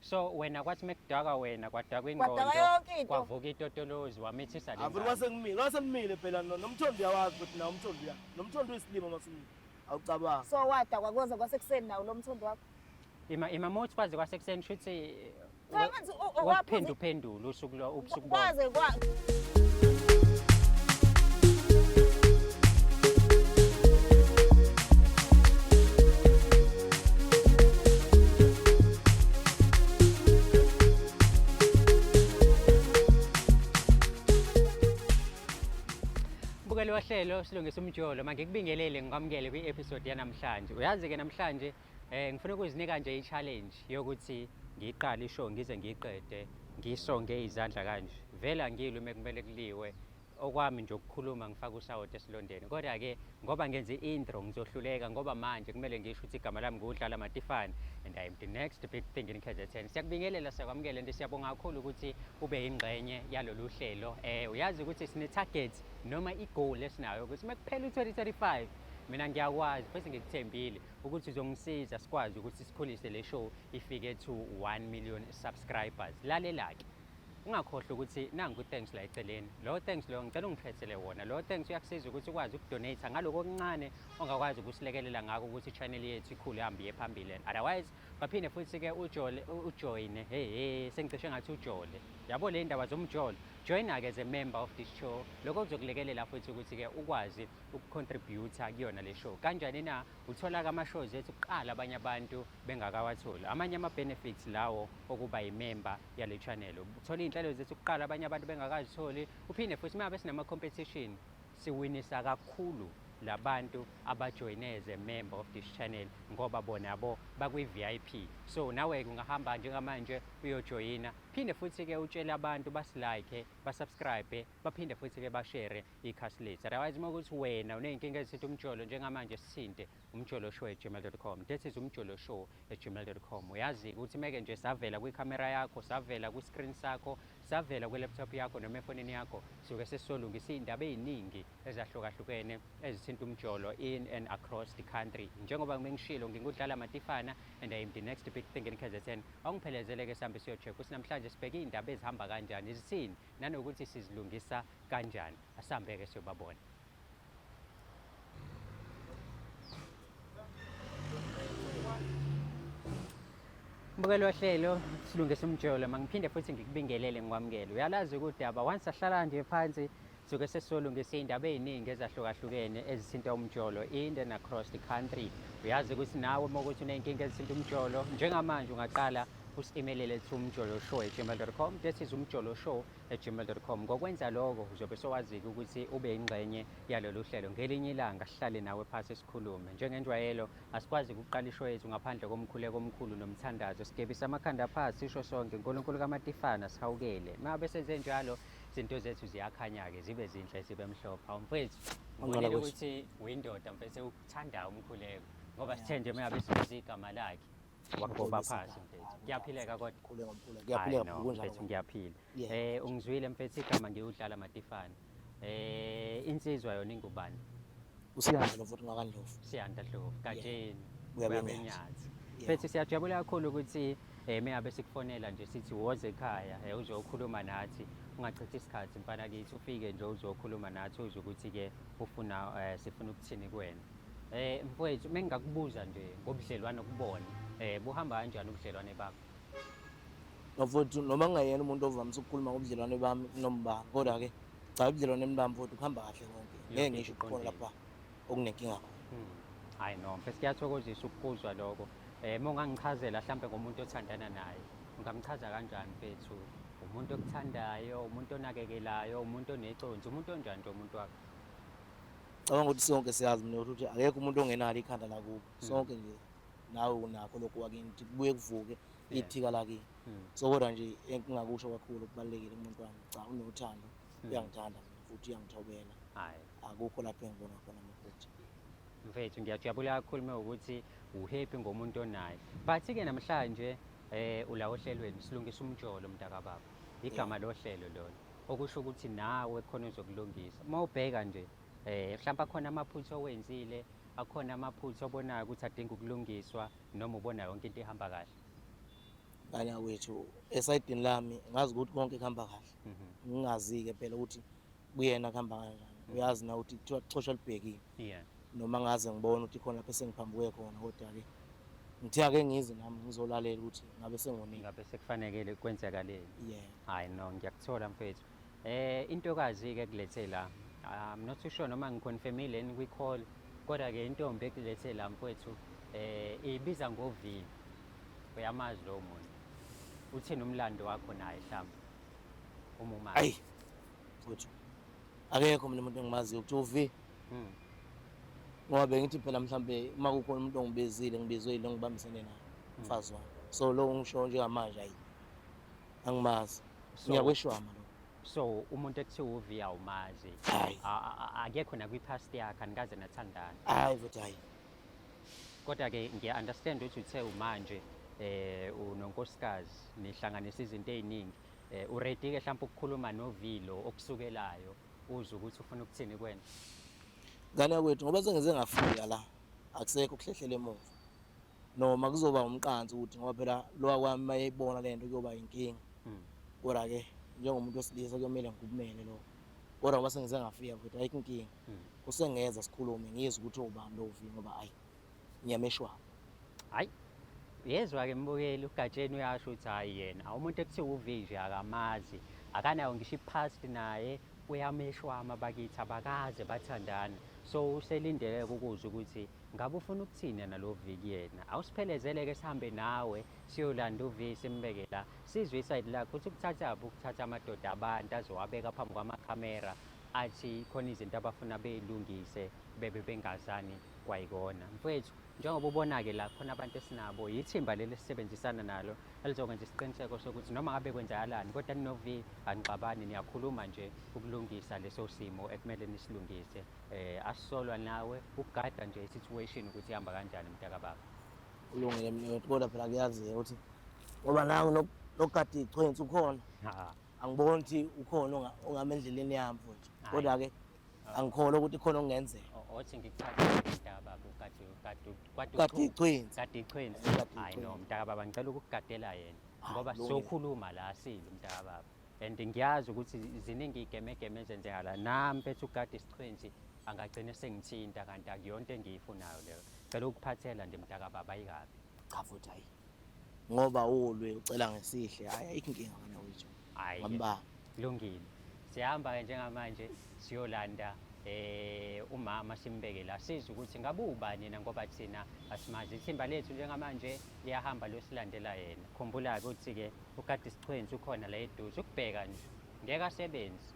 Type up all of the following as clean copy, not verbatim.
So wena kwathi mekudaka wena kwadakwa Kwadakwa ingqondo yonke into. kwavuka itotolozi wamithisa le Afuthi wasengimile phela nomthondo uyawazi ukuthi nawo umthondo uya. Nomthondo uyisilimo masumile. Awucabanga. So wadakwa kwenza kwasekuseni nawo lo mthondo wakho. Imamothi kwaze kwasekuseni shuthi Manje waphenduphendula usuku bonke. kwaze Mbukeli wahlelo silungisa umjolo manje kubingelele ngikwamukele kwi-episode yanamhlanje. Uyazi-ke namhlanje ngifuna ukuzinika nje i-challenge yokuthi ngiyiqale ishow ngize ngiyiqede ngisonge izandla kanje. Vela ngilwe mekumele kuliwe. Okwami nje ukukhuluma ngifaka usawoti esilondeni. Kodwa-ke ngoba ngenze i-intro ngizohluleka ngoba manje kumele ngisho ukuthi igama lami nguDlala Matifane and I am the next big thing in KZN. Siyakubingelela siyakwamukela and siyabonga kakhulu ukuthi ube yingxenye yalolu hlelo. Uyazi ukuthi sine-target noma i-goal esinayo ukuthi mekuphela u-2035 mina ngiyakwazi futhi ngikuthembile ukuthi uzongisiza sikwazi ukuthi sikhulise le show ifike to 1 million subscribers. Lalela-ke ungakhohlwa ukuthi nangu u-thanks la eceleni. Lo thanks lo ngicela ungikhethele wona. Lo thanks uyakusiza ukuthi ukwazi ukudonate ngaloko okuncane ongakwazi ukusilekelela ngako ukuthi i-channel yethu ikhule ihambe iye phambili. Otherwise baphinde futhi-ke ujoyine sengicishe ngathi ujole. Yabo le ndaba zomjolo join-ke as a member of this show. Lokho kuzokulekelela futhi ukuthi-ke ukwazi ukucontributor kuyona le show. Kanjani na uthola-ke ama-shows ethu kuqala abanye abantu bengakawatholi. Amanye ama-benefits lawo okuba yimember yale channel. Uthola iy'nhlelo zethu kuqala abanye abantu bengakazitholi. Uphinde futhi uma sinama-competition siwinisa kakhulu labantu abajoyine as a member of this channel ngoba bona yabo bakwi-VIP. So nawe ungahamba njengamanje uyojoyina. Phinde futhi-ke utshele abantu basilike, basubscribe, baphinde futhi-ke bashare ikhasi lethu. Otherwise uma ukuthi wena uney'nkinga ezithinta umjolo njengamanje sisinte umjoloshow@gmail.com. That is umjoloshow@gmail.com. Uyazi ukuthi meke nje savela kwikhamera yakho, savela kwi-screen sakho, savela kwi-laptop yakho noma efonini yakho, suke sesolungisa iy'ndaba ey'ningi ezahlukahlukene ezithinta umjolo in and across the country. Njengoba ngishilo nginguDlala Matifane and I am the next big thing in KZN. Awungiphelezele-ke sihambe siyo-check ukuthi namhlanje sibheke iy'ndaba ezihamba kanjani, zithini nanokuthi sizilungisa kanjani. Asihambe-ke siyobabona. Mbukelo wahlelo silungisa umjolo mangiphinde futhi ngikubingelele ngikwamukele. Uyalazi ukuthi once ahlala nje phansi suke sesolungisa iy'ndaba ey'ningi ezahlukahlukene ezithinta umjolo in and across the country. Uyazi ukuthi nawe uma ukuthi uney'nkinga ezithinta umjolo njengamanje ungaqala usi-emailele to umjoloshow@gmail.com. That is umjoloshow@gmail.com. Ngokwenza lokho uzobe sowazi-ke ukuthi ube yingxenye yalolu hlelo. Ngelinye ilanga sihlale nawe phasi sikhulume. Njengenjwayelo asikwazi ukuqala ishow yethu ngaphandle komkhuleko omkhulu nomthandazo. Sigebisa amakhanda phansi sisho sonke uNkulunkulu kaMatifane asihawukele. Uma besenze njalo izinto zethu ziyakhanya-ke zibe zinhle zibe mhlophe. Mfethu ngibonile ukuthi uyindoda mfethu ukuthanda umkhuleko ngoba sithe nje uma besebenzisa igama lakhe wagoba phansi mfethu. Kuyaphileka kodwa Khule ngomkhulu. Kuyaphileka mfethu ngiyaphila. Ungizwile mfethu igama ngiwuDlala Matifane. Insizwa yona ingubani? Usiyanda futhi ngakandlovu. Siyanda Dlovu kajeni Uyabenyathi. mfethu siyajabula kakhulu ukuthi meyabe sikufonela nje sithi woze ekhaya uzokhuluma nathi ungachithi isikhathi mfana kithi ufike nje uzokhuluma nathi uzwe ukuthi-ke ufuna sifuna ukuthini kuwena. Mfowethu mengingakubuza nje ngobudlelwane kubona buhamba kanjani ubudlelwane bakho? Mfowethu noma ngingayena umuntu ovamise ukukhuluma ngobudlelwane bami nombani kodwa-ke cha ubudlelwane bami mfowethu kuhamba kahle konke. Ngeke ngisho ukukhona lapha okunenkinga khona. Hayi no mfethu kuyathokozisa ukuzwa lokho. Uma ungangichazela mhlampe ngomuntu othandana naye ungamchaza kanjani mfethu? Umuntu okuthandayo, umuntu onakekelayo, umuntu oneconsi, umuntu onjani nje umuntu wakho? Cabanga ukuthi sonke siyazi mina ukuthi akekho umuntu ongenalo ikhanda lakubo. Sonke nje nawe unakho lokho wakini kubuye kuvuke ithika lakini. So kodwa nje engingakusho kakhulu okubalulekile umuntu wami cha unothando uyangithanda mina futhi uyangithobela. Hayi Akukho lapho engibona khona amaphutha. mfethu ngiyajabula kakhulu mawukuthi uhappy ngomuntu onaye. But-ke namhlanje ulawo ohlelweni silungisa umjolo mntakababa. Igama lohlelo lona okusho ukuthi nawe khona uzokulungisa. Uma ubheka nje mhlawumbe akhona amaphutha owenzile, akhona amaphutha obonayo ukuthi adinga ukulungiswa noma ubona yonke into ihamba kahle. kanye wethu esayidini lami ngazi ukuthi konke kuhamba kahle. Mhm. Ngingazi-ke phela ukuthi kuyena kuhamba kanjani. Uyazi na ukuthi kuthiwa xosha libhekile. Yeah. Noma ngaze ngibone ukuthi khona lapho esengiphambuke khona, kodwa-ke ngithe ake ngize nami ngizolalela ukuthi ngabe sengonini. Ngabe sekufanele kwenzakaleni. Yeah. Hayi no, ngiyakuthola mfethu. Intokazi-ke kulethe la, I'm not too sure noma ngiconfirmile yini kwi-call, kodwa-ke intombi ekulethe la mfethu, ibiza ngoVi. Uyamazi lowo muntu. Uthini umlando wakho naye mhlawumbe? Uma umazi. Ayi mfowethu, akekho mina umuntu engimaziyo kuthiwa uV. Mm. Ngoba bengithi phela mhlambe uma kukhona umuntu ongibizile ngibizwe yilo ngibambisene naye umfazi wami. So lo ngisho njengamanje ayi angimazi. So- Ngiyakweshwama lo. So umuntu ekuthiwa uV awumazi. Hayi. Akekho nakwi-past yakhe anikaze nathandana. Hayi futhi hayi. Kodwa-ke ngiya-understand ukuthi uthe umanje unonkosikazi nihlanganisa izinto ey'ningi. Uready-ke mhlawumpe ukukhuluma noVilo okusukelayo uzwe ukuthi ufuna ukuthini kwena. Ngane kwethu ngoba sengize ngafika la akusekho kuhlehlela emuva. Noma kuzoba umqansi ukuthi ngoba phela lo wakwami mayebona lento kuyoba inkinga. Mm. Kodwa-ke njengomuntu wesilisa kuyomele ngikubumele lo. Kodwa ngoba sengize ngafika futhi ayikho inkinga. Mm. Usengeza sikhulume ngizwe ukuthi ubani lo uV ngoba ayi ngiyameshwa. Hayi, yezwa-ke mbukeli uGatsheni uyasho ukuthi hhayi yena umuntu ekuthiwa uV nje akamazi, akanayo ngisho i-past naye, uyameshwama bakithi abakaze bathandana. So uselindeleke ukuzwa ukuthi ngabe ufuna ukuthini yena lo V kuyena. Awusiphelezele-ke sihambe nawe siyolanda uV simbeke la, sizwe isayidi lakho ukuthi ukuthathaphi ukuthatha amadoda abantu azowabeka phambi kwamakhamera athi khona izinto abafuna bey'lungise bebe bengazani kwayikona. Mfowethu, njengoba ubona-ke la khona abantu esinabo, yithimba leli esisebenzisana nalo elizokwenza isiqiniseko sokuthi noma ngabe kwenzakalani, kodwa nino-V anixabani, niyakhuluma nje ukulungisa leso simo ekumele nisilungise. Asisolwa nawe ukugada nje i-situation ukuthi ihamba kanjani mntakababa. Ulungile mnewethu kodwa phela kuyaziwa ukuthi ngoba nangu nokugada ichwenzi ukhona. Ha. Angiboni ukuthi ukhona ongama endleleni yami futhi. Hhayi. Kodwa-ke angikholwa ukuthi khona okungenzeka. Othi ngikuthathele mntakababa Ukugada ichwenzi. kade ichwenzi. Kade Hayi no ichwenzi. mntakababa ngicela ukukugadela yena Hayi, ngoba lungile. sokhuluma la sile mntakababa, and ngiyazi ukuthi ziningi iy'gemegeme ezenzekala nami mfethu ukugada isichwenzi angagcine sengithinta kanti akuyonto engiyifunayo leyo. Ngicela ukuphathela nje mntakababa ayikabi. Cha futhi hayi. Ngoba ulwe ucela ngesihle hayi ayikho inkinga ngane wethu. Hhayi Ngambamba. kulungile, siyahamba-ke njengamanje siyolanda umama simbeke la, sizwe ukuthi ngabe ubani yena ngoba thina asimazi. Ithimba lethu njengamanje liyahamba liyosilandela yena. Khumbula-ke ukuthi-ke ukade isichwenzi ukhona la eduze ukubheka nje, ngeke asebenzi.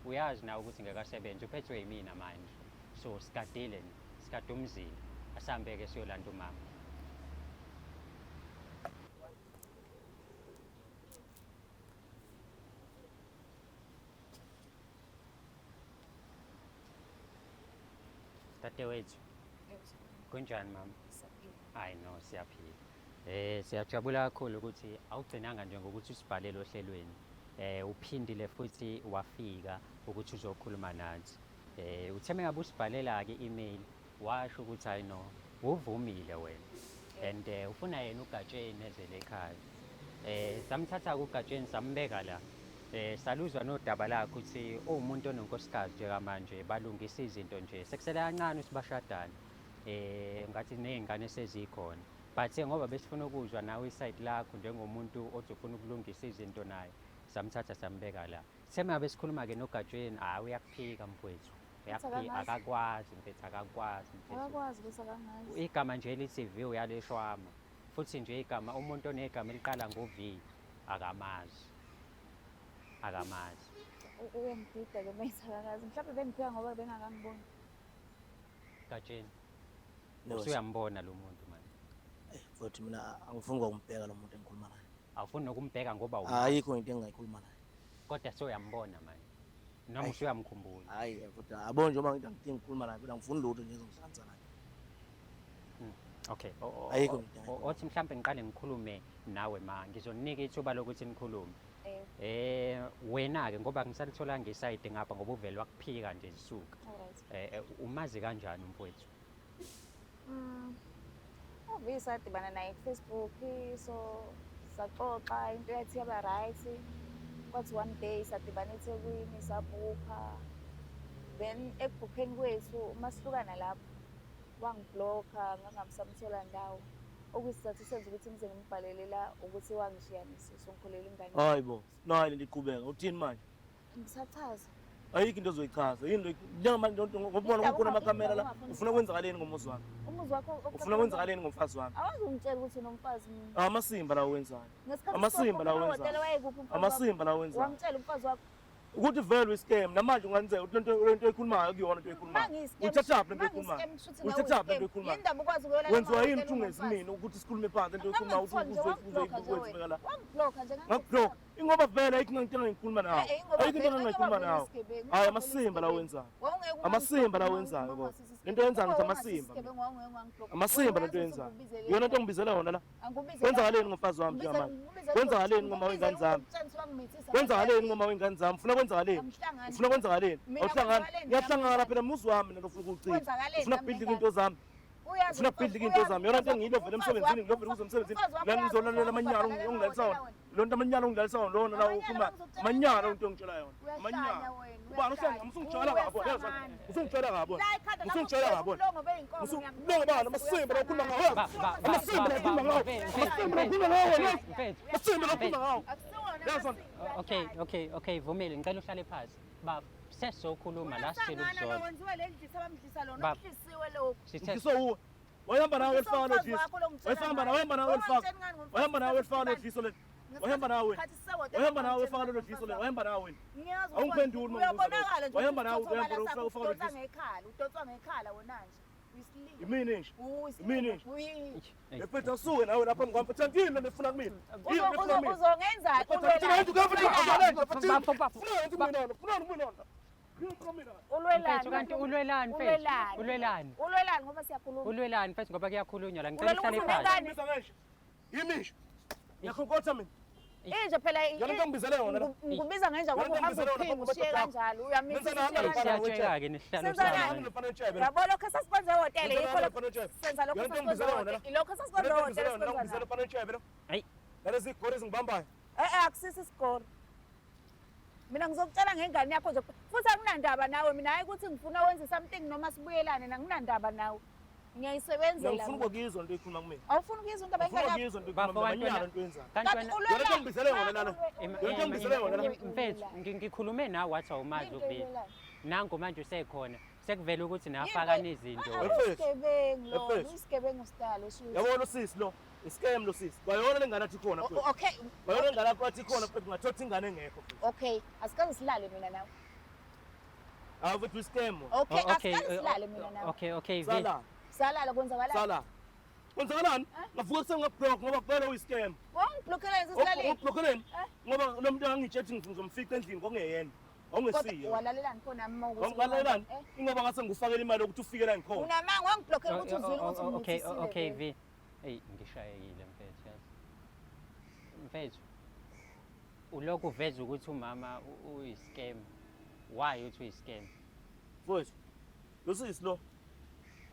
Uyazi nawe ukuthi ngeke asebenzi, uphethwe yimina manje. So sigadile nje, sigade umzila, asihambe-ke siyolanda umama. Dadewethu, kunjani mama? Hayi no, siyaphila. Siyajabula kakhulu ukuthi awugcinanga nje ngokuthi usibhalele ohlelweni. Uphindile futhi wafika ukuthi uzokhuluma nathi. Uthe mengabe usibhalela-ke i-email, washo ukuthi hayi no, uvumile wena. And ufuna yena uGatsheni ezele ekhaya. Samthatha-ke uGatsheni sambeka la. Saluzwa nodaba lakho ukuthi uwumuntu ononkosikazi njengamanje balungisa izinto nje. Sekusele kancane ukuthi bashadane. Ngathi ney'ngane sezikhona. But ngoba besifuna ukuzwa nawe isayidi lakho njengomuntu ozofuna ukulungisa izinto naye, samthatha sambeka la. Sengabe sikhuluma-ke noGatsheni, hhayi uyakuphika mfowethu. Uyakuphika, Akangazi. akakwazi mfethu, akakwazi mfethu. Akakwazi ukuthi akangazi. Igama nje elithi V uyaleshwama. Futhi nje igama, umuntu onegama eliqala ngo-V akamazi. Akamazi. Uyangibhida-ke mayithi akangazi. Mhlawumbe bengiphika ngoba bengakangiboni. Gatsheni, No, usuyambona lo muntu manje. futhi mina angifuni ukumbheka lo muntu engikhuluma naye. Awufuni nokumbheka ngoba Ayikho into engingayikhuluma naye. kodwa soyambona manje. Noma Ayi. usuyamkhumbula. Hayi futhi abona nje uma ngithi angidingi ukukhuluma naye kodwa angifuni lutho nje ezongihlanganisa naye. Okay. Ayikho into Othi mhlambe ngiqale ngikhulume nawe ma, ngizoninika ithuba lokuthi nikhulume. Wena-ke ngoba ngisalitholanga isayidi ngapha ngoba uvele wakuphika nje zisuka. Alright. Umazi kanjani umfowethu? Uvi sadibana naye kuFacebook, so saxoxa into yathi yaba right. Kwathi one day sadibana eThekwini sabhukha. Then ekubhukheni kwethu uma sihlukana lapho wangibhlokha ngangamsamthola ndawo. Okwisizathu senza ukuthi ngize ngimbhalele la ukuthi wangishiyanisa songikholela ingane. Hayibo, nayi liqhubeka. Uthini manje? Ngisachaza. Ayikho into ozoyichaza. Yini njengamanje ngokubona kukhona amakamera la, ufuna kwenzakaleni ngomuzi wami? Umuzi wakho Ufuna kwenzakaleni ngomfazi wami? awazi ungitshela ukuthi unomfazi mina. Amasimba lawo wenzayo. Ngesikhathi Amasimba lawo hotela wenzayo. wayekuphi umfazi wakho? Amasimba lawo wenzayo. Wamtshela umfazi wakho. Ukuthi vele iscam namanje ungenzeka ukuthi lento ekhulumayo kuyona into ekhulumayo. Uthatha lento ekhulumayo. Uthatha lento ekhulumayo. Yindaba ukwazi ukuyolala. Wenziwa yini uthungezimini ukuthi sikhulume phansi lento ekhulumayo uzwe la. Wangibhlokha nje Ngakublock. Ingoba vele ayikho into engikhuluma nawo. Ayikho into engikhuluma nawo. Hayi amasimba lawo wenzayo. Amasimba lawo wenzayo kodwa. Lento yenza ngithi amasimba. Amasimba lento yenzayo. Yona into ngibizela yona la. Kwenzakaleni ngomfazi wami njengamanje? Kwenzakaleni ngoma wengane zami? Kwenzakaleni ngoma wengane zami? Ufuna kwenzakaleni? Ufuna kwenzakaleni? Awuhlangana. Iyahlangana phela umuzi wami nento ofuna ukucitha. Ufuna kubhidlika into zami. Ufuna kubhidlika into zami. Yona into engiyilo vele emsebenzini, ngiyovela ukuze emsebenzini. La ngizolalela amanyalo ongidlalisa wona. Lo nto amanyalo ongidlalisa wona lona la ukhuluma. Amanyalo into engitshela yona. Amanyalo. Ubani usungitshela ngabo, yazi. Usungitshela ngabo. Usungitshela ngabo. Usungilonga bani amasimba lokhuluma ngawo. Amasimba lokhuluma ngawo. Amasimba lokhuluma ngawo. Amasimba lokhuluma ngawo. Okay, Vumile, ngicela uhlale phansi. Baba, sesokhuluma la sicela ukuzona. Wenziwa le ndlisa bamdlisa lona. Baba. Uhlisiwe lokho. Ngiso wahamba nawe elifana lodlisa. Wahamba nawe elifana. Wahamba nawe elifana lodlisa le. Wahamba nawe. Wahamba nawe elifana lodlisa le. Wahamba nawe. Awungiphenduli manje. Uyabonakala nje. Wahamba nawe ufaka lodlisa. Udonswa ngekhala wona nje. Imini nje. Imini nje. Uyi. Ephethe asuke nawe lapha ngihamba thantini lefuna kumina. Uzongenzani? Mfethu kanti ulwelani mfethu? Ulwelani? Ulwelani ngoba siyakhuluma. Ulwelani mfethu ngoba kuyakhulunywa la ngicela uhlale phansi. Yimisho. Ngiyakhonkotha mina. Inje phela Yona into ngibizele yona. ngikubiza ngenja ngoba uhamba uphinde ushiye kanjalo uyamisa. Siyatsheka ke nihlalo sami. Yabo lokho sasikwenze hotel yikho lokho senza lokho sasikwenze hotel. Lokho sasikwenze hotel sikwenza. Hayi. Lezi zigori zingibambayo. Akusisi isikole. Mina ngizokutshela ngengane yakho nje futhi akunandaba nawe mina hayi ukuthi ngifuna wenze something noma sibuyelane nanginandaba nawe. Ngiyayisebenzela. Ngifuna ukuyizwa into ekhuluma kumina. Awufuna ukuyizwa into Ngifuna abengane. ukuyizwa into ekhuluma amanyalo into yenzayo. Kanti wena Yona into ngibizele yona lana. Yona into ngibizele yona lana. mfethu ngikhulume nawe wathi awumazi ubili. Nangu manje usekhona. Sekuvela ukuthi nafaka izinto. Isigebengu lo, isigebengu style usho. Yabona usisi lo. Iscam lo sisi. Bayona lengane athi khona futhi. Okay. Bayona ingane yakho athi khona futhi ngathothi ingane engekho futhi. Okay, asikaze silale mina nawe. Awuthi iscam. Okay, asikaze silale mina nawe. Okay, Sala. Salala kwenzakalani? Sala. Kwenzakalani? Ngavuka kusengablock ngoba vele uyiscam. Wangiblockela sesilaleni. Ublockelen? Ngoba lo muntu angitshethi ngizomfica endlini ngokungeyena. Awungesiyo. Walalelani khona ama ukuthi. Wangilalelani? Ingoba ngase ngifakela imali ukuthi ufike la ngikhona. Unamanga wangiblockela ukuthi uzwile ukuthi Okay, V. Hey, ngishayekile mfethu yazi. Mfethu. Ulokhu uveza ukuthi umama uyiscam. Why uthi uyiscam? Mfowethu. Lo sisi lo.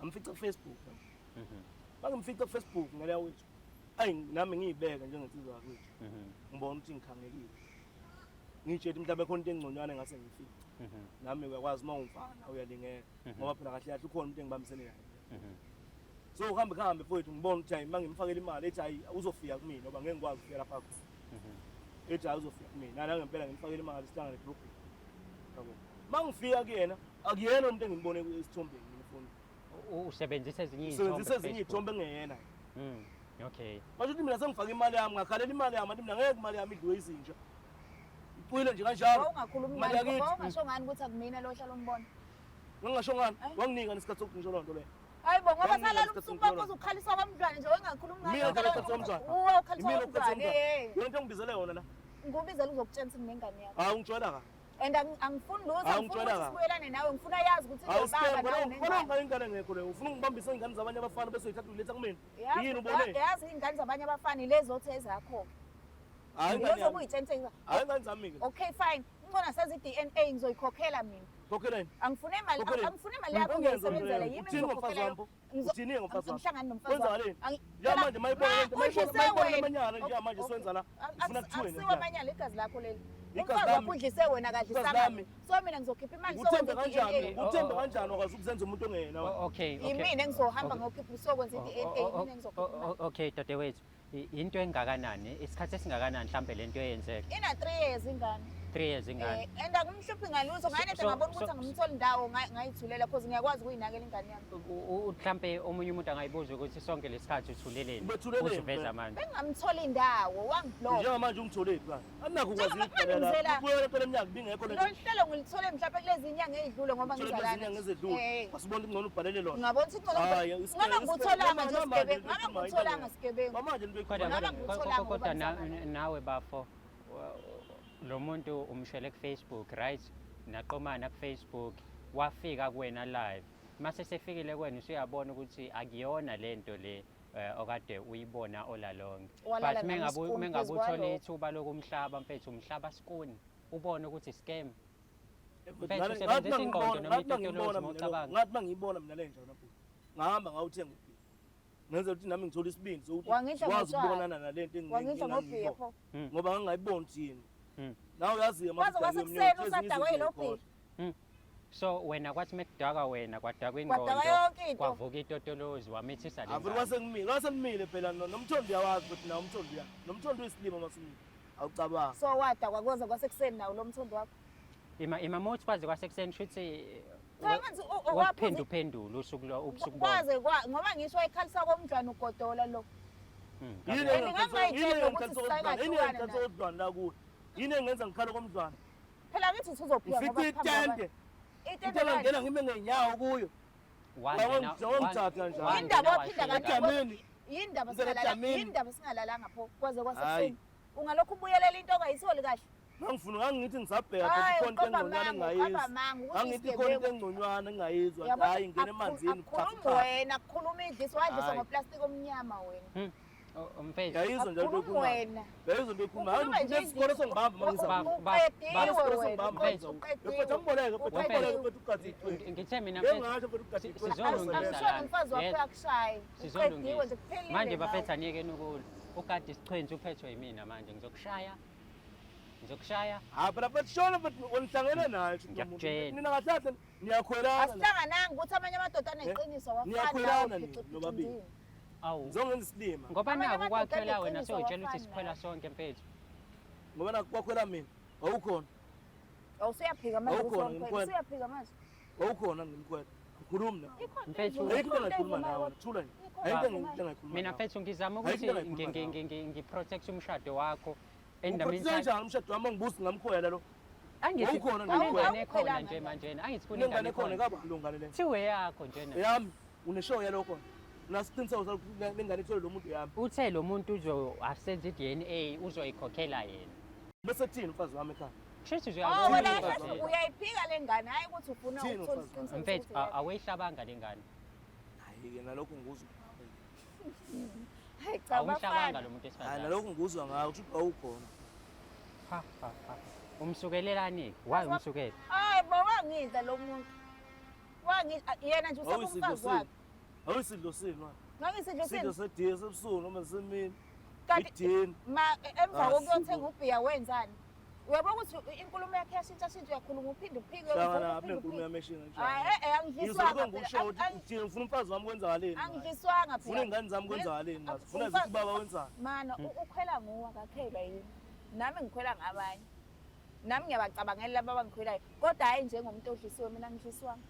Amfica Facebook. Bangimfica Facebook ngaleya wethu. Ayi nami ngiyibeka njengensizwa yakwethu. Ngibona ukuthi ngikhangekile. Ngitshela mhlawumbe khona into engconywana ngase ngifike. Nami uyakwazi uma ungifana uyalingeka ngoba phela kahle kahle ukhona umuntu engibambisene naye. So uhambe mfowethu ngibona ukuthi hayi mangimfakela imali ethi hayi uzofika kumina ngoba ngeke ngikwazi ukufika lapha kuthi. Ethi hayi uzofika kumina. Nana ngempela ngimfakela imali sihlangane group. Yabo. Mangifika kuyena akuyena umuntu engibone esithombeni ngifuna. Usebenzisa ezinye izithombe. Usebenzisa ezinye izithombe engeyena. Okay. Basho ukuthi mina sengifaka imali yami ngakhalela imali yami mina ngeke imali yami idliwe izinja. Iphile nje kanjalo. Ungakhulumi ngani? Ungasho ngani ukuthi akumina lo hlala umbona? Ngingasho ngani? Wanginika nesikhathi sokungisho loo nto leyo. Hayibo ngoba salala ubusuku bakho uzokhalisa kwamdlwane nje wengakhulumi ngani. Mina ngikhathi somdlwane. Uwe ukhalisa kwamdlwane. Yona into ngibizele yona la. Ngubizela uzokutshela ukuthi nginengane yakho. Hayi ungitshela ka. And angifuni lutho angifuni ukuthi sibuyelane nawe ngifuna yazi ukuthi uzobaba nawe. Bona ngingane ngekho leyo. Ufuna ungibambisa ingane zabanye abafana bese uyithatha uletha kumina. Yini ubone? Yazi ingane zabanye abafana lezo othe ezakho. Hayi ngane yami. Uzokuyitshentshela. Hayi ngane zami ke. Okay fine. Ngibona senze i-DNA ngizoyikhokhela mina. Khokhelani? Angifune imali yakho ngiyisebenzele yimi ngizokhokhela. uthini ngomfazi wakho Ngihlangana nomfazi kwenzakaleni Angi- njengamanje udlise mayibona wena. amanyala njengamanje siwenza la ufuna kuthiweni Akusiwe amanyala igazi lakho leli. Igazi Umfazi lami. wakho udlise wena Igazi kadlisanga. lami. So mina ngizokhipha imali uthembe sokwenza kanjani i-DNA. uthembe kanjani wakwazi ukuzenza umuntu ongena Okay, okay. Yimina engizohamba ngiyokhipha sokwenza i-DNA. Yimina engizokhipha imali. Okay, dadewethu. Into engakanani? Isikhathi esingakanani mhlambe lento eyenzeka? Ina 3 years ingane. 3 years ingane. And angimhluphi ngalutho ngane So- ngabona so- ukuthi angimtholi indawo ngayithulela because ngiyakwazi ukuyinakela ingane yami. Mhlambe omunye umuntu angayibuza ukuthi sonke lesikhathi uthuleleni. Ubethuleleni Uziveza phela. manje. Bengamtholi indawo wangiblock. njengamanje ungitholeni bani anakho ukwazi Njengoba ukubhalela ngizela- kuyo phela eminyaka bingekho Lo lento hlelo ngilithole mhlawumbe kulezi inyanga ezidlule ngoba Uthole ngizalana. izinyanga ezedlule wasibona ingcono ubhalele lona Ngabona ukuthi Hayi, ngcono isigebengu, ngoba ngutholanga nje isigebengu, isigebengu. manje Ngoba ngutholanga isigebengu. manje into Kodwa Ngaba ikhona ngikutholanga ngoba kodwa ngizalana. nawe bafo lo muntu umshele ku Facebook, right? Naqomana ku Facebook, wafika kuwena live. Mase sefikile kuwena usuyabona ukuthi akuyona lento le okade uyibona olalonke. Walala But nami spoon mengabe phezu uthole kwalokho. ithuba lokumhlaba mfethu umhlaba skuni, ubone ukuthi scam. ngathi usebenzisa ingqondo noma itotology uma ucabanga. mangiyibona mina le njalo lapho ngahamba ngawuthenga ubhiya ngenza ukuthi nami ngithola isibindi sokuthi Wangidla wazi ngotshwala. ukubonana nalento Wangidla ngobhiya pho. ngoba ngangayiboni thini Mm. nawe uyazi Kwaze kwasekuseni usadakwe yilo bhiya. So wena kwathi mekudaka wena kwadakwa Kwadakwa ingqondo, yonke into. kwavuka itotolozi wamithisa le afuthi ngane. kwasemile phela nomthondo uyawazi ukuthi nawo umthondo uya nomthondo uyisilimo masumile awucabanga So wadakwa kwaze kwasekuseni nawo lo mthondo wakho. Ima mothi kwaze kwasekuseni shuthi Manje waphendu phendula usuku ubusuku bonke. kwaze ngoba ngisho ekhalisa komdlwana ugodola lo. yini And ngangayitshela ukuthi engikhatha kodlwana la kuwe yini engenza ngikhala komdlwana Phela ngithi uzophika ufica itende itende Itende ngena ngime ngenyawo kuyo wangithatha njalo Indaba ophinda ejameni yindaba Ngizela singalala ejameni. yindaba singalalanga pho kwaze Hayi. kwasekuseni. Ungalokhu ubuyelela into ongayisoli kahle. ngangithi ngisabheka Hayi, ikhonto uqamba engconywana mangu, engayizwa uqamba mangu, ukuthi ngangithi isigebengu. ikhonto engconywana engayizwa Yabona, hayi ngene emanzini akukhulumi wena kukhuluma idlisi wadlisa Hayi. ngoplastiki omnyama wena. Mfethu yayizwa njalo Akukhulumi lokhuluma wena. yayizwa nto ekhuluma Ukhuluma hayi nje nesikole sengibamba mangizama Uqediwe wena. mfethu amboleke mfethu ugathi ngithe mina ngengasho mfethu ugathi Sizolungisa Angishona umfazi wakho Yes. uyakushaye. Uqediwe nje kuphelile. manje nawe. bafethu aniyekeni ukula ukade isichwenzi uphethwe yimina manje ngizokushaya hayi phela mfethu shona mfethu wenihlangene naye Ngiyakutshela. nina kahlahla niyakhwelana Asihlangananga ukuthi amanye amadoda aneqiniso wafana niyakhwelana nawo nobabili awu ngizongenza isilima ngoba Amanye naku amadoda kwakhela wena aneqiniso sowutshela ukuthi wafana sikhwela nawo. sonke mfethu ngoba naku kwakhwela mina wawukhona Awusuyaphika manje Awukhona, usomphethe. ngikhwela. Usuyaphika manje. wawukhona ngimkhwela ngikhulumi nawe Mfethu, ayikho engayikhuluma nawe thula nje ayikho engayikhuluma mina mfethu ngizama Ayikho ukuthi into engayikhuluma ngiprotect umshado wakho senjani umshado wami angibuzi ngamkhwela lo Wawukhona nje angithi wena. ekhona nje manje angithi kunengane kunengane khona khona kabalungane le thiwe yakho njena yami uneshow yalokho unasiqiniseko sokuthi lengane ithole lo muntu yami uthe lo muntu asenza i-DNA uzoyikhokhela yena bese thini umfazi wami ekhaya shithi Oh wena Thini, kahle mfazi? uyayiphika le ngane hayi ukuthi ufuna Thini, ukuthola mfazi? isiqiniseko. mfethu sokuthi yebo. aweyihlabanga le ngane hayi yena lokho ngikuzwa Hayi cha awumhlabanga bafana. lo muntu hayi esifazane nalokho ngikuzwa ngawo ukuthi awukhona Ha, ha, ha. Umsukelelani? Why umsukela? Hayi bo wangidla lo muntu. Wangidla yena nje awuyisidlo usabumfazi sini wakhe. awuyisidlo sini wena Ngangisidlo isidlo sini. sediye sebusuku noma semini Kanti idini emva Ah, kokuyothenga sibona. ubhiya wenzani? Uyabona ukuthi inkulumo yakhe yashintsha uyakhuluma uphinde uphike hlangana apha nenkulumo yameshini Hayi ngizoloko angidliswanga ngikusho ukuthi uthini ufuna umfazi wami kwenzakaleni angidliswanga ufuna phela. iy'ngane zami kwenzakaleni nazo ufuna Umfazi- zithi ubaba wenzani Mana ukhwela nguwe akakhelwa yini? Nami ngikhwela ngabanye. Nami ngiyabacabangela laba abangikhwelayo. Kodwa hayi njengomuntu odlisiwe mina ngidliswanga.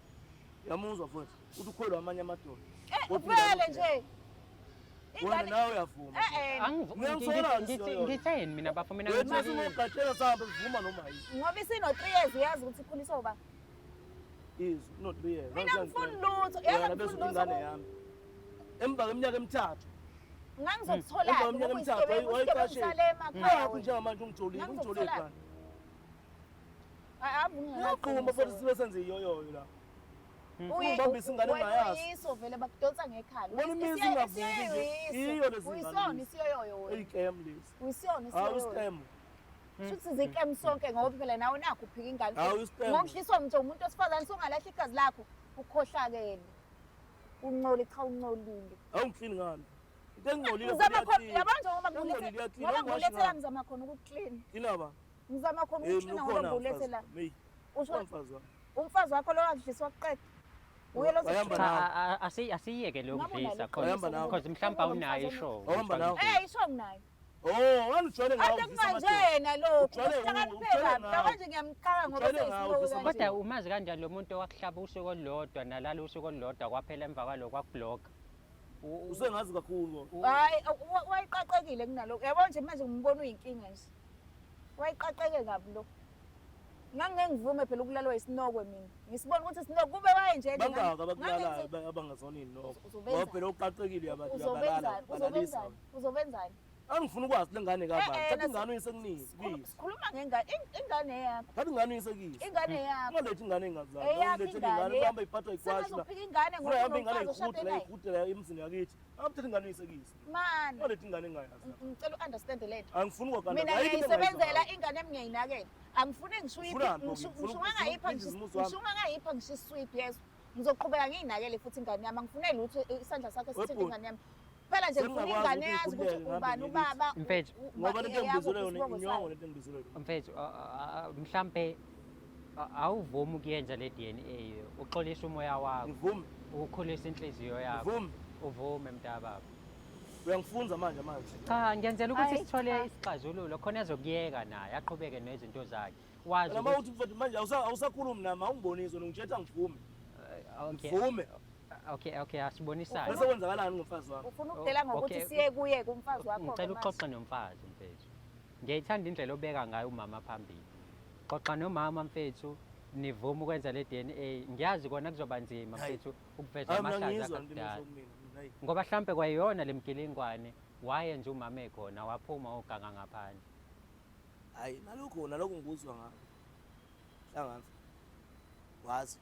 uyamuzwa futhi uthi ukholwa amanye amadoda Vele nje. wena nawe uyavuma Ngitheni mina bafo mina wena ngithini? sinogashela sahamba sivuma noma yini Ngoba isino 3 years uyazi ukuthi ikhuliswa uba. izwi no 3 years Mina ngifuna lutho. yena Yazi bese ngifuna ingane lutho. yami emva kweminyaka emithathu Ngangizokuthola Emva kweminyaka emithathu wayicashe sale emakhaya. nakho njengamanje ungijolile ungijolile kani Ngiyaquma ngiyaquma futhi sibe senze iyoyoyo la Ungibambisa ingane engayazi. Uyiso vele bakudonsa ngekhaya. Ubona imizi ingavuki nje. Iyo lezi Uyisona ngane. isiyoyoyo wena. eyicam lezi Uyisona hawu isiyoyoyo. iscam Shuthi zikem sonke ngoba phela nawe nakho uphika ingane. Hawu, iscam. Ngokudliswa nje umuntu osifazane songalahla igazi lakho ukhohlakele. Ungcoli cha ungcolile. Awungiklini ngani? Into engcolile Ngizama khona yabona njengoba Ungcolile ngulethela iyaclean, ngoba awungawashi ngulethela ngani? ngizama khona ukuclean. Inaba? Ngizama khona ukuclean ngoba ngulethela. Usho Mfazi wami. umfazi wakho lo wadliswa kuqeda. Uye lo Wahamba Cha asiyeke lokudlisa Wahamba nawe. because mhlawumbe awunayo ishow. Wahamba nawe. isho nginayo. Oh, wanijwayele ngawo. Ade kunganjena lokho. Ujwayele Uhlakanipheka. ngawo. Manje ngiyamqala ngoba Ujwayele ngawo, sesiloku Kodwa kanje. umazi kanjani lo muntu owakuhlaba usuku olulodwa nalalo usuku olulodwa kwaphela emva kwalokho kwakublock. Usengazi kakhulu. Hayi wayiqaqekile kunalokho. Yabona nje manje ngimbona uyinkinga nje. Wayiqaqeke kabi lo. Ngangengivume phela ukulalwa isinokwe mina. Ngisibona ukuthi isinokwe kube wayenjena. Bangaka abakulalayo abangazona inoko. Ngoba phela uqaqekile yabantu yabalala. Balalisa. Uzobenzani? Angifuna ukwazi lengane kabani. Thatha ingane uyisekunisi. Sikhuluma ngengane, ingane yakho. Thatha ingane uyisekisi. Ingane yakho. Ungalethe ingane engazali. Eyakho Ungalethe ingane ingane. uhamba iphathwa ikwashula. Sengazophika ingane Funa yami ngoba ingane umfazi oshade la naye. ikhudela emzini yakithi. Awuthathe ingane uyisekisi. Man, Ungalethe ingane engayazi. ngicela u-understand le nto. Angifuni ukwakala. Mina ngiyayisebenzela ingane yami ngiyayinakela. Angifuni Ufunani, Bobby? ngishunga ngayipha ngisho isweet yeso. Ngizoqhubeka ngiyinakele futhi ingane yami. Angifune lutho isandla sakhe esithinta Webhuti. ingane yami. Phela nje ngifuna ingane yazi ukuthi ubani ubaba. Mfethu. Ngoba lento engibizele yona inyongo lento engibizele yona. Mfethu mhlambe awuvumi ukuyenza le DNA uxolisa umoya wakho Ngivume. ukukhulisa inhliziyo yakho Ngivume. uvume mntababa. Uyangifunza manje. Cha ngiyenzela ukuthi Hayi, sithole cha. isixazululo khona ezokuyeka naye aqhubeke nezinto zakhe wazi Lama uthi mfethu manje awusakhulumi nami awungibonisi wena ngithetha ngivume. Vume. okay asibonisane Bese kwenzakalani ngomfazi wami? Ufuna ukudela ngokuthi Okay. siye kuye kumfazi wakho. ngicela uxoxe nomfazi mfethu ngiyayithanda indlela obeka ngayo umama phambili xoxa nomama mfethu nivume ukwenza le DNA ngiyazi kona kuzoba nzima Hayi. mfethu ukuveza amahlazo Ngizwa akudala into mina. Hayi. ngoba mhlambe kwayona lemgilingwane wayenza umama ekhona waphuma oganga ngaphandle Hayi nalokho ngikuzwa ngakho. Hlanganza. Wazi.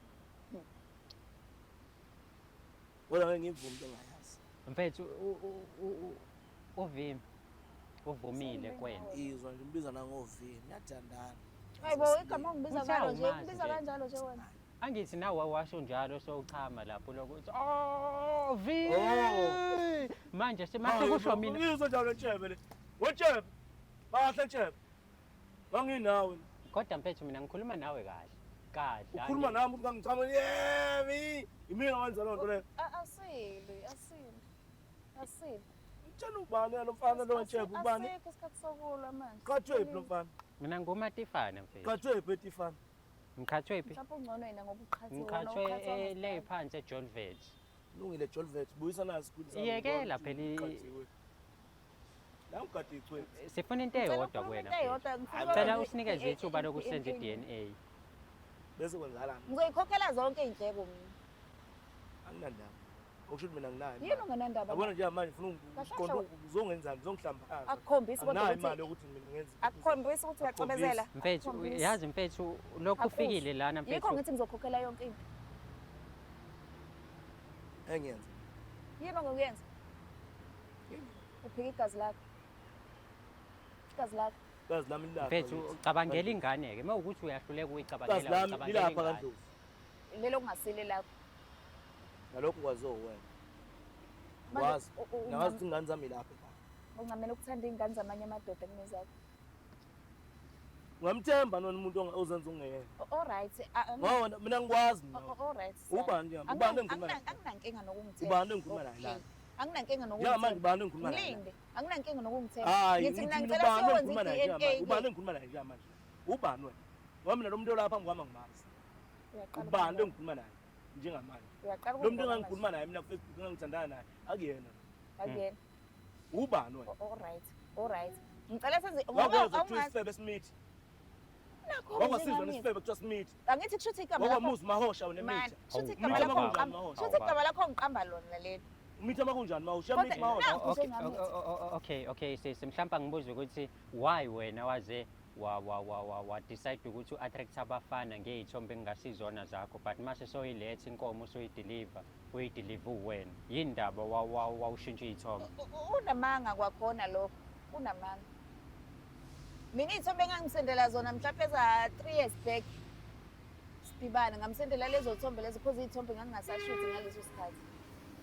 Wena ngivume into engayazi. mfethu uvimi uvumile kwena Izwa nje mbiza nangovini. Niyathandana. Hayibo igama ongibiza ngalo nje, Usawazi ubiza nje. kanjalo nje wena. angithi nawe washo njalo sowuchama lapho lokuthi oh vi Oh. manje semase kusho mina Ngizwa njalo Ntshebe le. Wetshebe. Bahle Ntshebe. Nganginawe. kodwa mfethu mina ngikhuluma nawe kahle Ukhuluma nami ukuthi ngichama yemi. Imina wenza lonto le. Asile. Utshela ubani lo mfana lo Ntshebe ubani? Asikho isikhathi sokulwa manje. Qathwephi lo mfana? mina ngumatifana mfethu Qathwephi eTifana? ngikhathwephi Mhlawumbe ungcono yena ngoba uqhathi ngikhathwe le phansi eJolvet Lungile Jolvet. Buyisa nazi kuthi. Iyekela phela La ugade ichwethi. sifuna into eyodwa kuwena mfethu. Cela usinikeze ithuba lokusenza i-DNA Bese kwenzakalani? Ngizoyikhokhela zonke iy'ndleko mina. Anginandaba. Okusho ukuthi mina nginayo. Yini unganandaba? Yabona nje manje ufuna Kahle uqonda kahle. uzongenzani uzongihlamba phansi. Akukhombisi kodwa Anginayo ukuthi imali yokuthi mina ngenze. akukhombisi ukuthi uyaqobezela. mfethu Akukhombisi. yazi mfethu lokhu Akusi. ufikile lana Yikho mfethu ngithi ngizokhokhela yonke into. Engiyenza. Yini ongokuyenza? Uphika igazi lakho. Igazi lakho. Gazi lami lilapha. mfethu cabangela ingane-ke uma ukuthi uyahluleka Gazi ukuyicabangela lami ucabangela lilapha ingane. kaNdlovu. Lelo kungasile lakho. Nalokho kwaziwa wena. Manje Wazi. Nawazi ukuthi ingane zami lapha. ungamele ukuthanda iy'ngane zamanye amadoda kunezakho. Ungamthemba nona umuntu ozenza ungeyena. Alright. Ngoba mina ngikwazi mina. Alright. Ubani nje? Ubani engikhuluma naye? Anginankinga nokungithemba. Ubani engikhuluma naye la? Anginankinga Njengamanje nokungithemba. ubani engikhuluma naye? Ngilinde. Anginankinga nokungithemba. Hayi, Ngithi mina ngithi ngicela ubani siyowenza engikhuluma naye njengamanje? i-DNA. Ubani engikhuluma naye njengamanje? Ubani wena? Ngoba mina lo muntu olapha ngwami angimazi. Uyaqala Ubani ukubona. engikhuluma naye njengamanje? Uyaqala Lo muntu ukubona engikhuluma naye mina ku-Facebook engangithandana naye akuyena. manje. Again. Ubani wena? Alright. Ngicela senze Wakwenza kuthiwa isifebe Smith. nakho Wakwasizwa nesifebe kuthiwa Smith. Angithi kushuthi igama lakho. Wakwamuzi mahosha Man, unemitha. shuthi Awu, igama Mitha lakho makunjani, ngiqamba. Mahosha? Shuthi igama lakho ngiqamba lona leli. Umitha makunjani mahosha? Kodwa Umitha mahosha. nakhu Okay, sengamithi. okay sisi mhlawumbe angibuze ukuthi why wena waze decide ukuthi u-attract abafana ngey'thombe engasizona zakho but mase soyiletha inkomo soyideliver uyideliver uwena yini ndaba wawushintsha iy'thombe Unamanga kwakhona lokho. Unamanga. Mina iy'thombe engangisendela zona mhlawumbe eza 3 years back. Sibibane ngamsendela lezo thombe lezo because iy'thombe ngangingasashuthi ngaleso sikhathi.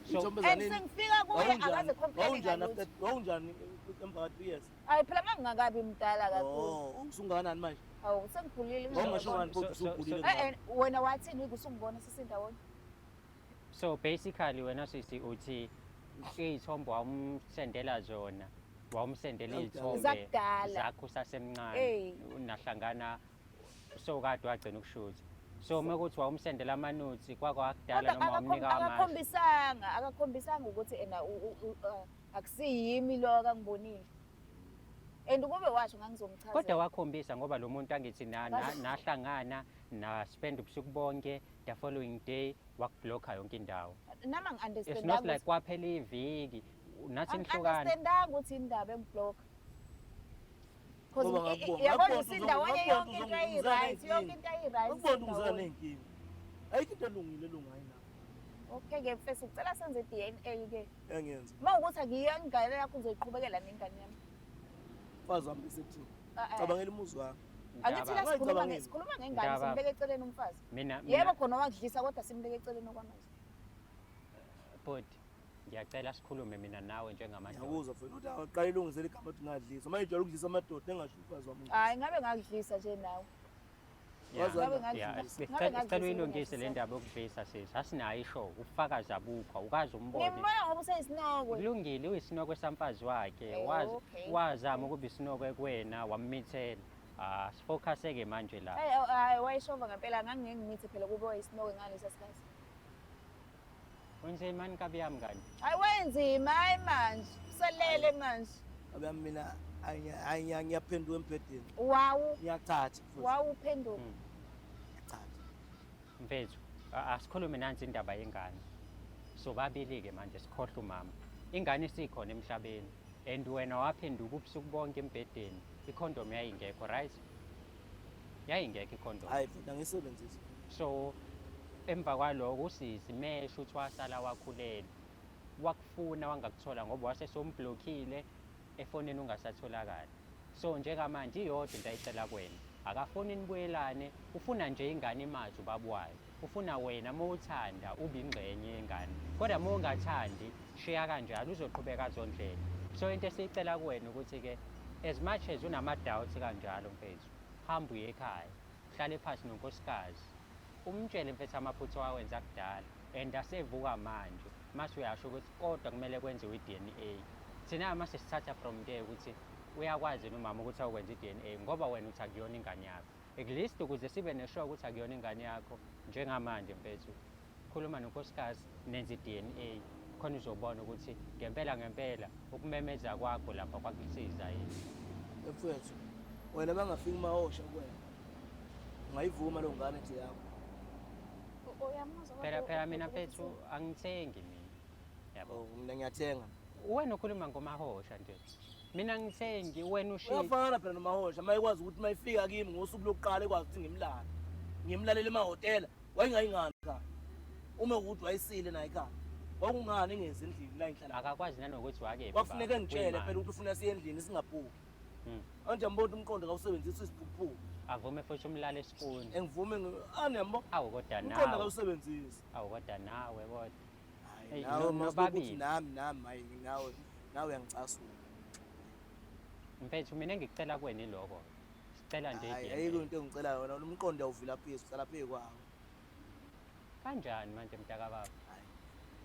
Intombazane and sengifika kuye akaze complain ngalutho. wawunjani emva ka 3 years? Hayi phela ngangakabi mdala kakhulu. Oh, usunganani manje? Hawu sengikhulile Wawungasho ngizobona. ngani kodwa usukhulile Eh ngani? wena wathini ukusungibona sisindawonye? So basically wena sisi uthi iy'thombe wawumsendela zona wawumsendela iy'thombe Zakudala. zakho usasemncane Hey. nahlangana so kade wagcina ukushutha so uma kuthi wawumsendela amanotsi kwakwakudala Kodwa noma wamnika amahle akakhombisanga ukuthi ena akusiyimi lo akangibonile. And kube washo ngangizomchazela. kodwa wakhombisa ngoba lo muntu angithi nahlangana na-spend ubusuku bonke the following day wakubhlokha yonke indawo Nama it's ngi-understandanga not like kwaphela iviki nathi nihlukana understandanga ukuthi indaba engiblock. Because Ngoba ngakubona, yabona ngakubona isindaweni ngakubona yonke into uzongizana ayi-right, nenkinga. yonke into ayi-right. Ukubona ungizana isindaweni. nenkinga. Ayikho into elungile elungayo la. Okay-ke mfethu ucela senze i-DNA-ke. Engenza. Uma ukuthi akuyona ingane yakho uzoyiqhubekela nengane yami. Mfazi wami besekuthini. Ah, ah. Cabangela umuzi wami. Angithi la Ngicabangile. sikhuluma ngengane Ndaba. simbeke eceleni umfazi. mina Yebo khona wakudlisa kodwa simbeke eceleni okwamanje. bodi ngiyacela sikhulume mina nawe njengamadoda Ngiyakuzwa mfethu uthi awaqala ilungisele igama ukuthi ngadlisa. Manje ijwayele ukudlisa amadoda engasho umfazi wami. Hayi ngabe ngakudlisa nje nawe. Yeah. Ngabe Yeah, ngakudlisa. sicela uyilungise le ndaba yokudlisa sisi asinayo isho ubufakazi abukho ukazi umbone Ngimbona ngoba useyisinokwe. kulungile uyisinokwe samfazi wakhe Eh, okay. wazama ukuba isinokwe kuwena wammithela sifocus-ke manje la Hayi wayishova ngempela ngangingimithi phela kube wayisinokwe ngalesa sikhathi. wenze imani kabi yami kani Hayi wenzima hayi manje. Uselele manje. Abami mina ngiyaphenduka embhedeni. Ngiyacatha futhi. Wawuphenduka. Ngiyacatha. mfethu asikhulume nansi indaba yengane sobabili-ke manje sikhohlwe umama ingane isikhona emhlabeni and wena waphenduka ubusuku bonke embhedeni ikhondomu yayingekho right yayingekho ikhondomu Hayi futhi angisebenzisi. so emva kwaloko usisi mesho uthi wasala wakhulelwe wakufuna wangakuthola ngoba wasesomblokile efonini ungasatholakali so njengamanje iyodwa into ayicela kuwena akafuni nibuyelane ufuna nje ingane imazi ubaba wayo ufuna wena uma uthanda ube ingxenye yengane kodwa uma ungathandi shiya kanjalo uzoqhubeka azondlela so into esiyicela kuwena ukuthi-ke as much as unama-doubts kanjalo mfethu hamba uye ekhaya uhlale phasi nonkosikazi umtshele mfethu amaphutha owawenza kudala and asevuka manje mase uyasho ukuthi kodwa kumele kwenziwe i-DNA thina mase sithatha from there ukuthi uyakwazi nomama ukuthi awukwenza i-DNA ngoba wena uthi akuyona ingane yakho at least ukuze sibe neshow ukuthi akuyona ingane yakho njengamanje mfethu khuluma nonkosikazi nenze i-DNA khona uzobona ukuthi ngempela ukumemeza kwakho lapha kwakusiza yini Mfethu. Wena bangafiki mahosha kuwena. Ungayivuma lo ngane nje yakho. phela mina mfethu angithengi mina yabo Oh, mina ngiyathenga. wena ukhuluma ngomahosha nje mina ngithengi wena Uyafana phela nomahosha mayikwazi ukuthi mayifika kimi ngosuku lokuqala ekwazi ukuthi ngimlale. Ngimlalele emahotela. Wayengayingani ekhaya. Uma ukuthi wayisile naye ekhaya. Wakungani engezi endlini la engihlala. akakwazi nanokuthi wakephi Kwafuneka ngitshele phela ukuthi ufuna siye endlini singaphuki. Manje mbona umqondo kawusebenzisa isiphuphu. avume futhi umlala esifuni Engivume anemo awu kodwa umqondo nawe kawusebenzisa. awu kodwa nawe kodwa Hayi Hey, nawe masukuthi nobabili. nami hayi nawe uyangicasula. mfethu mina engikucela kuwena iloko sicela nje Hayi i-DNA. ayikho into engicela yona umqondo awuvila phezulu uhlala phezu kwawo. kanjani manje mntakababa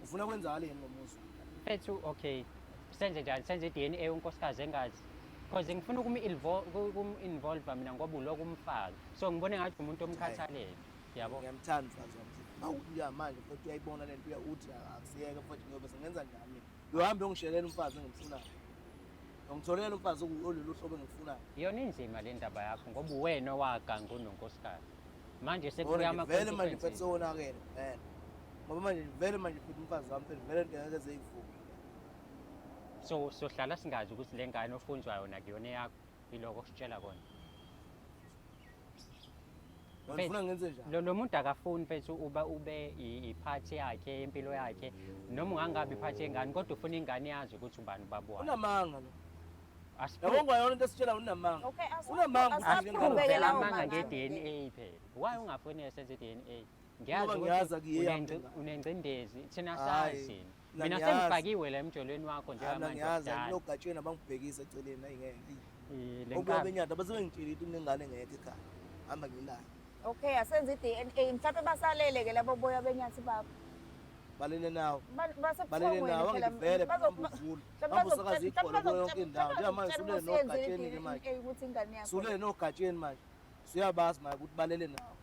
Ufuna kwenzani ngomuso? mfethu okay senze njani senze i-DNA unkosikazi engazi because ngifuna kum-involve mina ngoba uloku umfaka so ngibone ngathi umuntu omkhathalele yabo Ngiyamthanda mfazi wami. Awuya manje futhi uyayibona lento uyathi akusiyeke futhi ngoba sengenza njani? Uyohamba ungishelela umfazi engimfunayo. Ngitholela umfazi ololu hlobo engikufunayo. iyona inzima le ndaba yakho ngoba uwena owaganga unonkosikazi manje Vele sekuya manje futhi ama-consequences sewonakele vele. Ngoba manje vele manje futhi umfazi wami vele ngeke zeyivuka. so sohlala singazi ukuthi le ngane ofunzwa yona kuyona yakho iloko sitshela kona Ngifuna ngenze njani? lo muntu akafuni mfethu ube iphathi yakhe impilo yakhe noma ungangabi iphathi yengane kodwa ufuna ingane yazi ukuthi ubani ubaba wayo Unamanga lo. Asiphuma Yabonga yona into esitshela unamanga. Okay, Unamanga asaqhubeke lawo amanga manje. nge-DNA phela why ungafuni senze i-DNA Ngoba ngiyazi ngiyazi akuyeyami ukuthi unengcindezi thina Hayi. sazi mina ngiyazi. sengifakiwe la emjolweni wakho Mina njengamanje ngiyazi okudala. nogatsheni abangibhekisa eceleni ayingeke. Le Obuya nkabi benyanda basebengitshelile ukuthi kunengane engekho ekhaya. Hamba ngilala. Okay, asenze i-DNA mhlawumbe basalele-ke labo boya benyathi bakho. Balele nawo. Balele Basebuthongweni nawo phela. angivele bambuzula. Bambusakaza ikhona kuyo yonke indawo. Njengamanje sule nogatsheni ke manje. ukuthi ingane yakho. Sule nogatsheni manje. Siyabazi manje ukuthi balele nawo.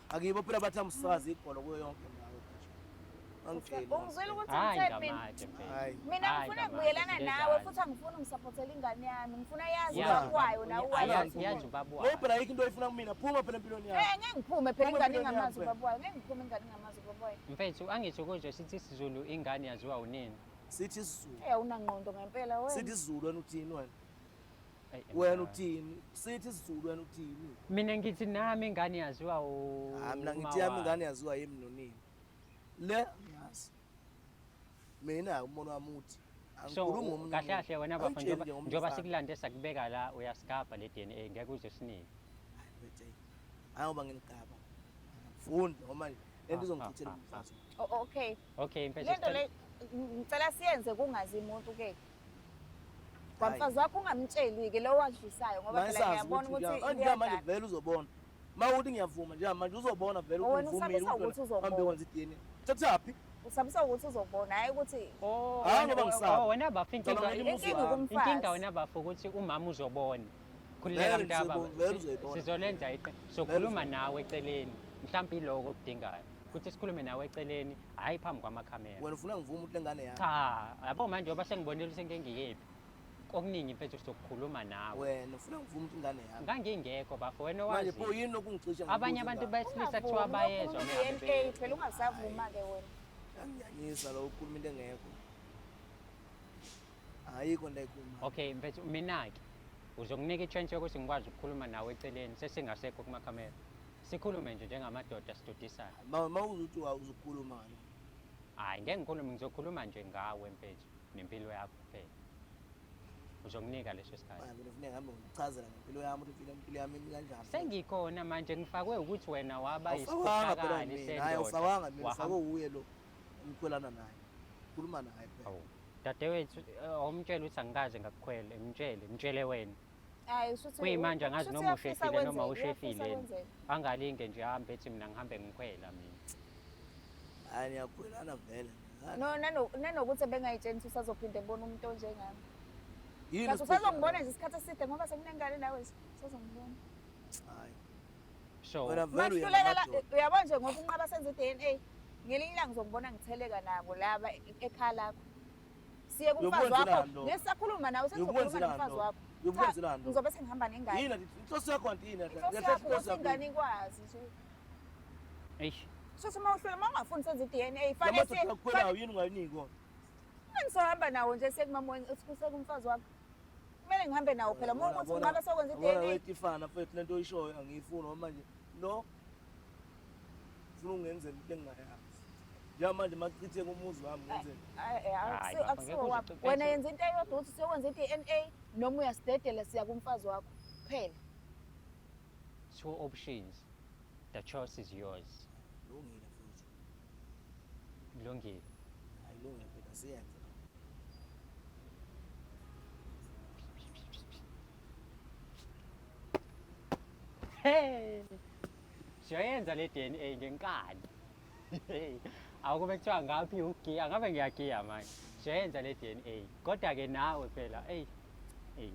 Akibo phela bathi amsakaza ikhona kuyo yonke indawo. Angitshela. Ungizwile ukuthi hayi ngithe mina. ngamatshe mfethu. Hayi. Mina Hayi, ngifuna ngamatshe, ukubuyelana sibezane. nawe futhi angifuni ungisapothele ingane yami. Ngifuna yazi Yazi bakwayo nawe yazi wazi. yazi Ngoba ubabwayo. phela ayikho into oyifuna kumina. Phuma phela empilweni yakho. Ngeke ngiphume phela Uma ingane impilo ingamazi yakho, ubabwayo. Ngeke ngiphume ingane ingamazi ubabwayo. Mfethu angithi ukuzwe sithi isiZulu ingane yaziwa unini. Sithi isizulu. Unangqondo ngempela wena. Sithi isizulu wena uthini wena? Eyi, Wena uthini? Sithi isizulu wena uthini? mina ngithi nami ingane yaziwa Mina ngithi yami ingane yaziwa yimi nonini. Le ngiyazi. Mina umono wami uthi so angikhulumi ngomunye kahle umuntu. kahle wena bafo Angitsheli nje ngomunye njengoba umfana. sikulande sakubeka la uyasigabha le DNA ngeke uze sinike. Hayi bethe. Ayoba nginikaba. Fundi noma lento izongichithela umfazi. Okay. Okay mfethu Lento le ngicela siyenze kungazi umuntu ke. Kwamfazi wakho ungamtsheli-ke lo wadlisayo ngoba phela ngiyabona ukuthi njengamanje vele uzobona. Mawuthi ngiyavuma njengamanje uzobona vele ukuthi Wena uvumile usabisa ukuthi uzobona. hambe wenza i-DNA. Thathaphi? usabisa ukuthi uzobona hayi ukuthi Oh, Hayi, ngoba ngisaba. wena bafo Ngicabanga ukuthi inkinga ukumfazi. inkinga wena bafo ukuthi umama uzobona. Khululeka Vele mntaba. ngizoyibona, vele uzoyibona. Sizolenza iqe. Sokhuluma nawe eceleni. Mhlawumbe iloko okudingayo. Kuthi sikhulume nawe eceleni, hayi phambi kwamakhamera. Wena ufuna ngivume ukuthi lengane yakho. Cha, yabo manje njengoba sengibonile sengengiyephi. Okuningi mfethu sokukhuluma nawe. Wena ufuna ngivume ukuthi ingane yakho. Ngangingekho bafo wena Manje wazi. pho yini lokungicisha Abanye abantu besilisa kuthiwa bayezwa DNA phela ungasavuma-ke wena Angiyanyisa lo ukhuluma into engekho. Ayikho ndayikhuluma. Okay mfethu mina-ke uzonginika i-chance yokuthi ngikwazi ukukhuluma nawe eceleni sesingasekho kumakhamera. Sikhulume nje njengamadoda sidodisana. Mawuzuthi uzokhuluma ngani? Hayi ngeke ngikhulume ngizokhuluma nje ngawe mfethu nempilo yakho kuphela. Uzonginika leso sikhathi. Manje kufuneka ngihambe ngichazela ngempilo yami ukuthi impilo yami imi kanjani. Sengikhona manje ngifakwe ukuthi wena waba Awufakanga phela isikhohlakali mina. Hayi awufakanga mina. Wahamba- Ufake uye lo. Ngikhwelana naye. Khuluma naye phela. Awu, dadewethu awumtshela ukuthi angikaze ngakukhwela mtshele wena. hayi shuthi Kuyimanje angazi shuthi noma uyafisa ushefile noma kwenzeke, uyafisa ushefile. kwenzeke. Angalinge nje ahambe ethi mina ngihambe ngikhwela mina. Hayi niyakhwelana vele. No nanokuthi bengayitsheni ukuthi usazophinde ebona umuntu onjengami Yini? kanti usazongibona nje isikhathi eside ngoba sekunengane nawe usazongibona Hayi. So Wena vele masihluleka la uyamadoda. uyabona nje ngoba unqaba senza i-DNA ngelinye ilanga ngizongibona ngitheleka nabo laba ekhaya lakho siye kumfazi Uyokwenzela wakho nto. ngesisakhuluma nawe sengizokhuluma Uyokwenzela nomfazi nto. wakho Uyokwenzela nto. ngizobe sengihamba nengane Yini inhloso yakho anti yini? inhloso yakho ukuthi ingane ikwazi nje eish shuthi uma uhlula uma ungafuni senza i-DNA fanele Lamadoda akukhwelayo yini ungayiniki kona? ngizohamba nawo nje sekumama sekumfazi wakho kumele ngihambe nawo phela uma ukuthi ungabe sokwenza Wena i-DNA wetifana mfethu lento oyishoyo angiyifuni ngoba manje no ufuna ungenzela into engingayazi. Njengamanje makuchithe umuzi wami ngenzela. Hayi, baba, akusiwo ngeke wakho uze wena uciphethe. yenza into eyodwa ukuthi siyokwenza i-DNA noma uyasidedela siya kumfazi wakho kuphela two options. The choice is yours. Lungile futhi. Kulungile. Ayilungile phela siyenze. Hey. Siyoyenza le DNA ngenkani. Awukube kuthiwa ngaphi ugiya ngabe ngiyagiya manje. Siyoyenza le DNA. Kodwa ke nawe phela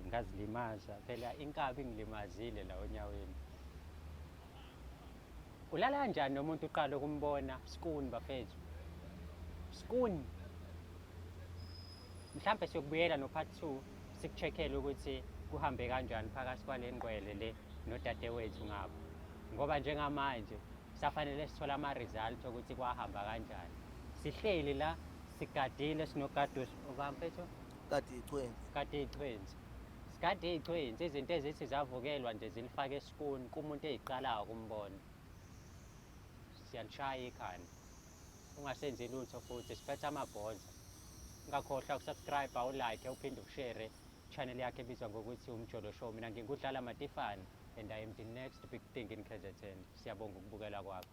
ngazilimaza phela inkabi ngilimazile la onyaweni. Ulala kanjani nomuntu uqala ukumbona skuni bafethu? Skuni. Mhlambe siyokubuyela no part 2 sikucheckele ukuthi kuhambe kanjani phakathi kwalengqwele le nodadewethu ngapha. Ngoba njengamanje safanele sithola ama results ukuthi kwahamba kanjani. Sihleli la sigadile sinogado obamfethu Kade ichwenzi. kade ichwenzi. Sikade ichwenzi izinto ezithi zavukelwa nje zilifakeeskuni kumuntu eziqalayo ukumbona. Siyanishaya ikhanda. Ungasenzi lutho futhi siphethe amabhoza. Ungakhohlwa ukusubscribe awulike uphinde ushare channel yakhe ebizwa ngokuthi Umjolo Show. Mina ngingudlala Matifane and I am the next big thing in KZN. Siyabonga ukubukela kwakho.